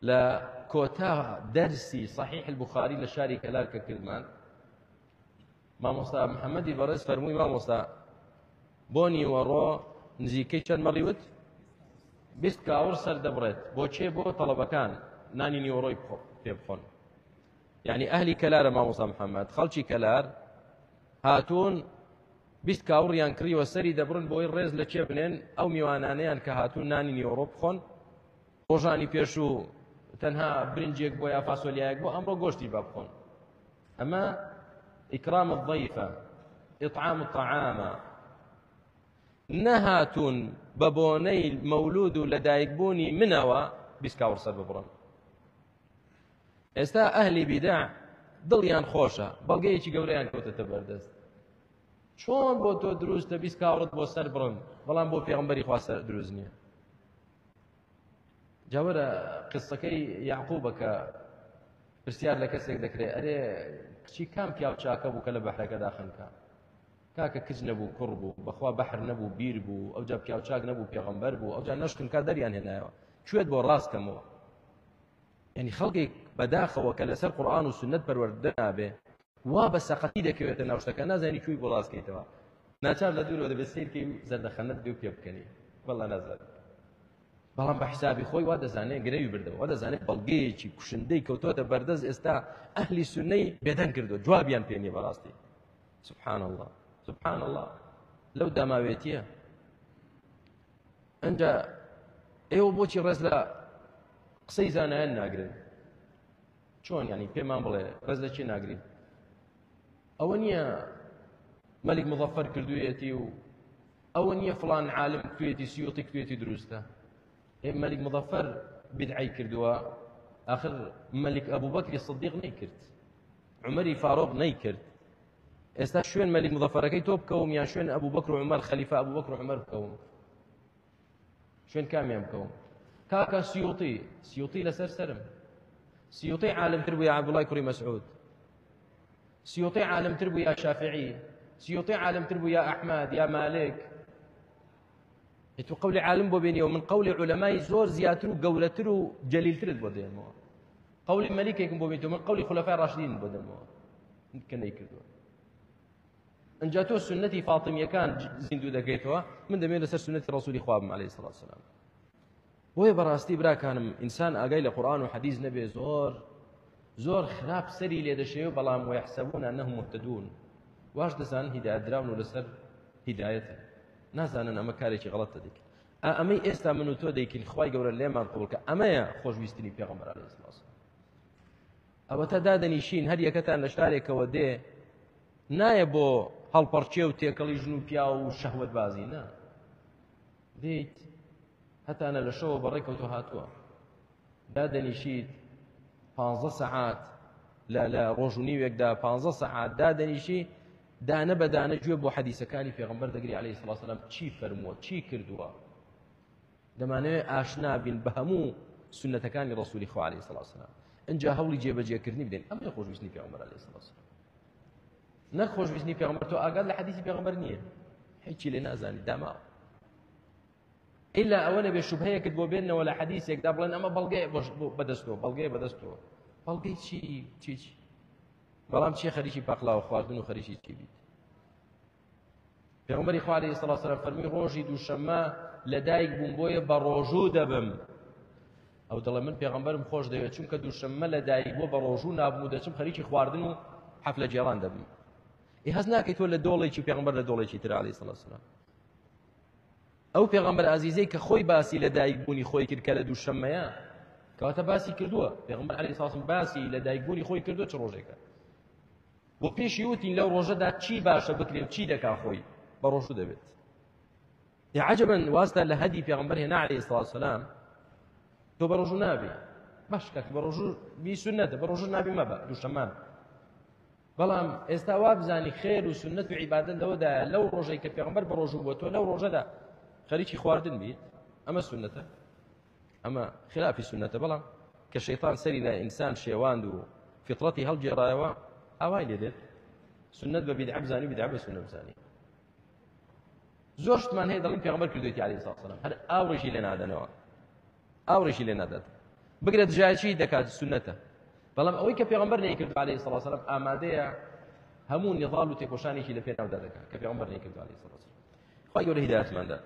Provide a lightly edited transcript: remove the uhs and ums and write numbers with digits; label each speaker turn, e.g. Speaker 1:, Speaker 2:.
Speaker 1: لە کۆتا دەرسی صحیح البخاری لە شاری کەلار کە کردمان مامۆستا محەممەدی بەڕێز فەرمووی مامۆستا بۆ نیوەڕۆ نزیکەی چەند مەڕیوت 20 کاور سەردەبڕێت بۆچێ بۆ تەڵەبەکان نانی نیوەڕۆی پێ بخۆن. یعنی ئەهلی کەلارە مامۆستا محەممەد خەڵکی کەلار هاتوون 20 کاوڕیان کڕیوە سەری دەبڕن بۆی ڕێز لە چێ بنێن ئەو میوانانەیان کە هاتوون نانی نیوەڕۆ بخۆن ڕۆژانی پێشوو تەنها برنجێک بۆ یا فاسۆلیایەک بۆ ئەمڕۆ گۆشتی با بخۆن. ئەمە ئیکرام الضەیفە ئیطعام الطعام نەهاتوون بە بۆنەی مەولود و لەدایکبوونی منەوە 20 کاوڕ سەر ببڕن. ئێستا ئەهلی بیدع دڵیان خۆشە بەڵگەیەکی گەورەیان کەوتەتە بەردەست. چۆن بۆ تۆ دروستە 20 کاوڕت بۆ سەر بڕن بەڵام بۆ پێغەمبەری خوا سەر دروست نییە؟ جاوەرە قسەکەی یعقوبە کە پرسیار لە کەسێک دەکرێت ئەرێ کچی کام پیاو چاکە بوو کە لە بەحرەکە داخنکە کاکە کچ نەبوو کوڕ بوو بەخوا بەحر نەبوو بیر بوو ئەوجا پیاو چاک نەبوو پێغەمبەر بوو ئەوجا نەشکنکە دەریان هێنایەوە کوێت بۆ ڕاستکەمەوە. یعنی خەڵکێک بەداخەوە کە لەسەر قورئان و سنت پەروەردە نابێ وا بە سەقەتی دەکەوێتە ناو شتەکە نازانی کوێی بۆ ڕاستکەیتەوە ناچار لە دوورەوە دەبێت سیرکەی زەردەخەنەت بێ و پێ بکەنی وەڵا نازانێت بەڵام بە حسابی خۆی وا دەزانێت گرەوی بردەوە وا دەزانێت بەڵگەیەکی کوشندەی کەوتۆتە بەردەست ئێستا ئەهلی سونەی بێدەنگ کردو جوابیان پێ نییە بەڕاستی. سبحان الله سبحان الله لەو داماوێتیە. ئەنجا ئێوە بۆچی ڕێز لە قسەی زانایان ناگرن؟ چۆن ینی پێمان بڵێ ڕێز لە چی ناگرین؟ ئەوە نییە مەلیک مظەفەر کردوویەتی و ئەوە نییە فڵان عالم کوێتی سیوطی کوێتی دروستە. مەلیک مظەفەر بدعی کردووە آخر مەلیک ئەبوبەکری سدیق نەیکرد عومەری فاڕۆق نەیکرد. ئێستا شوێن مەلیک مظەفەرەکەی تۆ بکەوم یان شوێن ئەبوبەکر و عومەر خەلیفە ئەبوبەکر و عومەر بکەوم؟ شوێن کامیان بکەوم؟ کاکە سیوطی لەسەر سەرم. سیوطی عالمتر بوو یا عەبدوڵای کوڕی مەسعود، سیوطی عالمتر بوو یا شافعی، سیوطی عالمتر بوو یا ئەحمەد یا مالک. تو قولی عالم بۆ بێنیەوە من قولی علەمای زۆر زیاتر و گەورەتر و جەلیلترت بۆ دێنمەوە. قولی مەلیکێکم بۆ بێنیتەوە من قولی خولەفای ڕاشدین بۆ دێنمەوە کە نەیکردووە. ئەنجا تۆ سنەتی فاتمیەکان زیندوو دەکەیتەوە من دەمێت لەسەر سنەتی ڕەسوولی خوا بم عەلەیهی سەڵاتو وسەلام. بۆیە بەڕاستی براکانم ئینسان ئاگای لە قورئان و حەدیث نەبێ زۆر خراپ سەری لێ دەشێوە بەڵام وەیحسەبوون ئەنەهم مهتەدون واش دەزانن هیدایەت دراون و لەسەر هیدایەتە نازانن ئەمە کارێکی غەڵەتە دەکەن. ئەمەی ئێستا من و تۆ دەیکەین خوای گەورە لێمان قبوڵ کە ئەمەیە خۆشویستنی پێغەمبەر عەلەیهی سەڵاتو وسەلام. ئەوەتە دادەنیشین هەر یەکەتان لە شارێکەوە دێ نایە بۆ هەڵپەڕچێ و تێکەڵی ژن و پیا و شەهوەت بازی نا دێیت هەتانە لە شەوە بەڕێکەوتۆ هاتووە دادەنیشیت 15 سەعات لە ڕۆژ و نیوێکدا 15 سەعات دادەنیشی دانە بە دانە گوێ بۆ حەدیسەکانی پێغەمبەر دەگری عەلەیهی سەڵاتو وسەلام چی فەرمووە چی کردووە. دەمانەوێت ئاشنا بین بە هەموو سنەتەکانی ڕەسوولی خوا عەلەیهی سەڵاتو وسەلام. ئەنجا هەوڵی جێبەجێکردنی بدەین ئەمە خۆشویستنی پێغەمبەر عەلەیهی سەڵاتو وسەلام. نەک خۆشویستنی پێغەمبەر تۆ ئاگات لە حەدیسی پێغەمبەر نییە هیچی لێ نازانی داماوە ئیلا ئەوە نەبێ شوبهەیەکت بۆ بێننەوە لە حەدیسێکدا بڵێن ئەمە بەڵگەیە بەدەستەوە بەدەستەوە بەڵگەی چی بەڵام چی خەریکی پاقلاوە خواردن و خەریکی چی بیت. پێغەمبەری خوا عەلەیهی سەڵاتو وسەلام فەرمووی ڕۆژی دووشەممە لەدایک بووم بۆیە بە ڕۆژوو دەبم. ئەو دەڵێ من پێغەمبەرم خۆش دەوێت چونکە دووشەممە لەدایک بووە بە ڕۆژوو نابوو دەچم خەریکی خواردن و حەفلە جێڕان دەبم. هەز ناکەیت تۆ لە دۆڵێکی پێغەمبەر لە دۆڵێکی تر عەلەیهی سەڵاتو وسەلام. ئەو پێغەمبەر ئازیزەی کە خۆی باسی لەدایکبوونی خۆی کرد کە لە دووشەممەیە کەواتە باسی کردووە پێغەمبەر عەلەیهی سەڵاتو وسەلام باسی لەدایکبوونی خۆی کردووە چ ڕۆژێکە بۆ پێشی وتین لەو ڕۆژەدا چی باشە بکرێت چی دەکا خۆی بە ڕۆژوو دەبێت. عەجەبەن واستا لە هەدی پێغەمبەر هێنا عەلەیهی سەڵاتو وسەلام تۆ بە ڕۆژوو نابێ باش کاک بە ڕۆژوو بی سونەتە بە ڕۆژوو نابێ مەبە دووشەممان. بەڵام ئێستا وا بزانی خێر و سنەت و عیبادەت لەوەدایە لەو ڕۆژەی کە پێغەمبەر بە ڕۆژوو بووە تۆ لەو ڕۆژەدا خەریکی خواردن بیت ئەمە سنەتە ئەمە خلافی سنەتە. بەڵام کە شەیطان سەری لە ئینسان شێواند و فیتڕەتی هەڵگێڕایەوە ئاوای لێ دێت سنەت بە بیدعە بزانی بیدعە بە سنە بزانی. زۆر شتمان هەیە دەڵێن پێغەمبەر کردوویەتی عەلەیهی سەڵاتو وسەلام هەر ئاوڕێکی لێ نادەنەوە ئاوڕێکی لێ نادات بگرێت دژایەتی دەکات سنەتە بەڵام ئەوەی کە پێغەمبەر نەیکردو عەلەیهی سەڵاتو وەسەلام ئامادەیە هەموو نضال و تێکۆشانێکی لە پێناو دەکات کە پێغەمبەر نەیکردو عەلەیهی سەڵاتو وەسەلام. خی گەورە هیدایەتماندا.